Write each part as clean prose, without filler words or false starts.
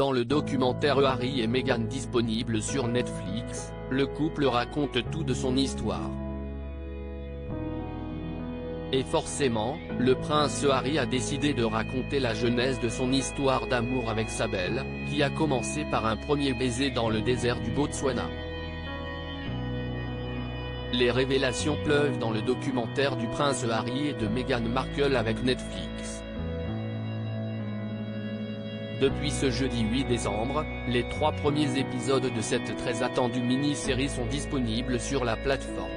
Dans le documentaire Harry et Meghan disponible sur Netflix, le couple raconte tout de son histoire. Et forcément, le prince Harry a décidé de raconter la genèse de son histoire d'amour avec sa belle, qui a commencé par un premier baiser dans le désert du Botswana. Les révélations pleuvent dans le documentaire du prince Harry et de Meghan Markle avec Netflix. Depuis ce jeudi 8 décembre, les 3 premiers épisodes de cette très attendue mini-série sont disponibles sur la plateforme.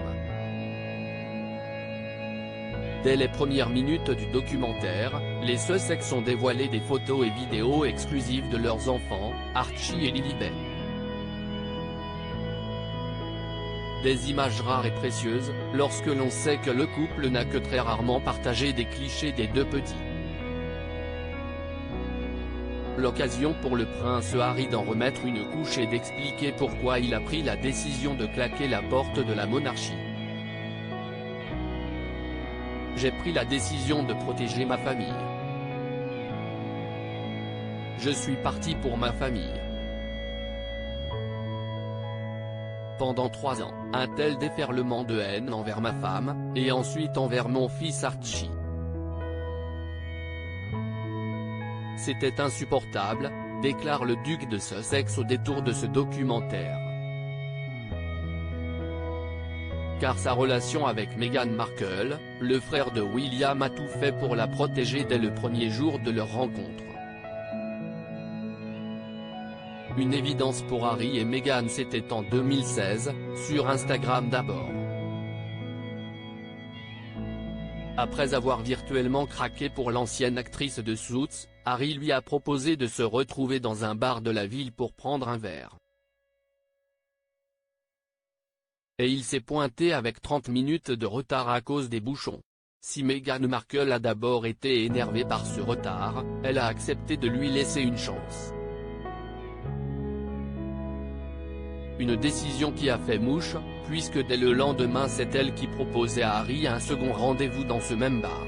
Dès les premières minutes du documentaire, les Sussex ont dévoilé des photos et vidéos exclusives de leurs enfants, Archie et Lilibet. Des images rares et précieuses, lorsque l'on sait que le couple n'a que très rarement partagé des clichés des 2 petits. L'occasion pour le prince Harry d'en remettre une couche et d'expliquer pourquoi il a pris la décision de claquer la porte de la monarchie. J'ai pris la décision de protéger ma famille. Je suis parti pour ma famille. Pendant 3 ans, un tel déferlement de haine envers ma femme, et ensuite envers mon fils Archie. C'était insupportable, déclare le duc de Sussex au détour de ce documentaire. Car sa relation avec Meghan Markle, le frère de William, a tout fait pour la protéger dès le premier jour de leur rencontre. Une évidence pour Harry et Meghan, c'était en 2016, sur Instagram d'abord. Après avoir virtuellement craqué pour l'ancienne actrice de Suits, Harry lui a proposé de se retrouver dans un bar de la ville pour prendre un verre. Et il s'est pointé avec 30 minutes de retard à cause des bouchons. Si Meghan Markle a d'abord été énervée par ce retard, elle a accepté de lui laisser une chance. Une décision qui a fait mouche, puisque dès le lendemain c'est elle qui proposait à Harry un second rendez-vous dans ce même bar.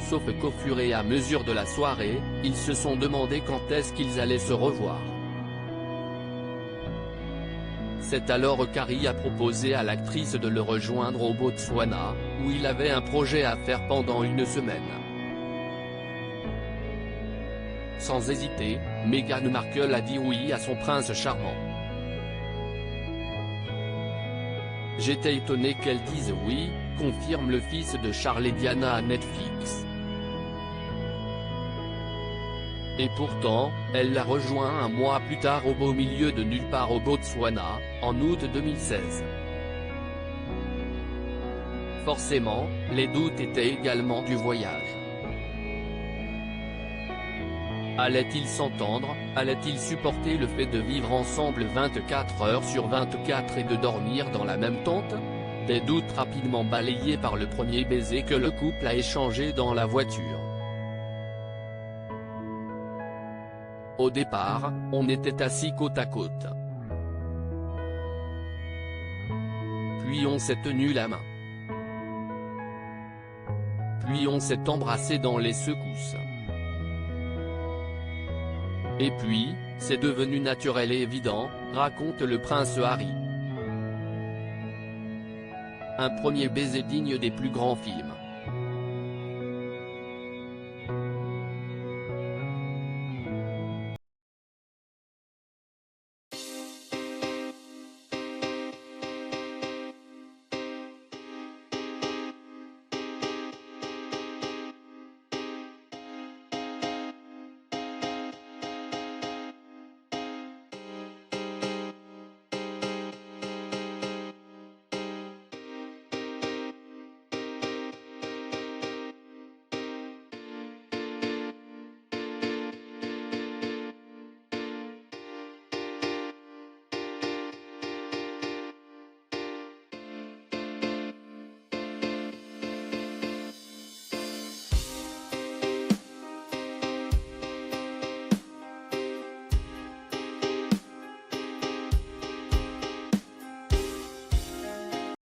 Sauf qu'au fur et à mesure de la soirée, ils se sont demandé quand est-ce qu'ils allaient se revoir. C'est alors qu'Harry a proposé à l'actrice de le rejoindre au Botswana, où il avait un projet à faire pendant une semaine. Sans hésiter, Meghan Markle a dit oui à son prince charmant. J'étais étonné qu'elle dise oui, confirme le fils de Charles et Diana à Netflix. Et pourtant, elle l'a rejoint un mois plus tard au beau milieu de nulle part au Botswana, en août 2016. Forcément, les doutes étaient également du voyage. Allaient-ils s'entendre, allaient-ils supporter le fait de vivre ensemble 24 heures sur 24 et de dormir dans la même tente? Des doutes rapidement balayés par le premier baiser que le couple a échangé dans la voiture. Au départ, on était assis côte à côte. Puis on s'est tenu la main. Puis on s'est embrassé dans les secousses. Et puis, c'est devenu naturel et évident, raconte le prince Harry. Un premier baiser digne des plus grands films.